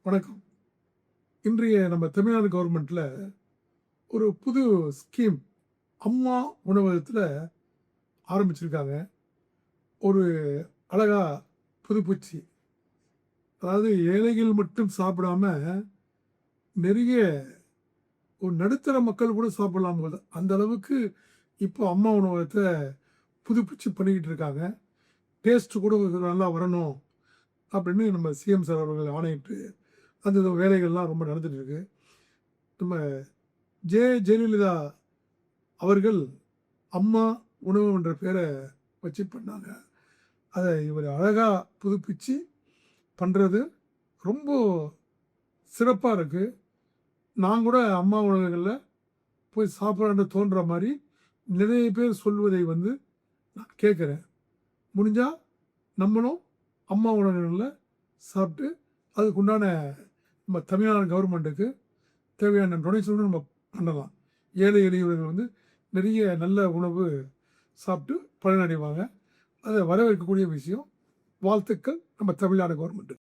வணக்கம். இன்றைய நம்ம தமிழ்நாடு கவர்மெண்ட்ல ஒரு புது ஸ்கீம் அம்மா உணவகத்துல ஆரம்பிச்சிருக்காங்க. ஒரு அழகா புதுப்பிச்சு, அதாவது ஏழைகள் மட்டும் சாப்பிடாம நெறைய ஒரு நடுத்தர மக்கள் கூட சாப்பிடலாம் போல. அந்த அளவுக்கு இப்போ அம்மா உணவகத்த புதுப்பிச்சு பண்ணிக்கிட்டு இருக்காங்க. டேஸ்ட் கூட நல்லா வரணும் அப்படின்னு நம்ம சிஎம் சார் அவர்கள் ஆணையிட்டு அந்த வேலைகள்லாம் ரொம்ப நடந்துட்டு இருக்கு. நம்ம ஜெயலலிதா அவர்கள் அம்மா உணவு என்ற பேரை வச்சு பண்ணாங்க. அதை இவர் அழகா புதுப்பிச்சு பண்றது ரொம்ப சிறப்பா இருக்கு. நான் கூட அம்மா உணவகங்கள்ல போய் சாப்பிடலான்னு தோன்ற மாரி நிறைய பேர் சொல்வதை நான் கேட்கிறேன். முடிஞ்சா நம்மளும் அம்மா உணவகங்கள்ல சாப்பிட்டு அதுக்குண்டான நம்ம தமிழ்நாடு கவர்மெண்ட்டுக்கு தேவையான டொனேஷனும் நம்ம பண்ணலாம். ஏழை எளியவர்கள் நிறைய நல்ல உணவு சாப்பிட்டு பலனடைவாங்க. அதை வரவேற்கக்கூடிய விஷயம். வாழ்த்துக்கள் நம்ம தமிழ்நாடு கவர்மெண்ட்டுக்கு.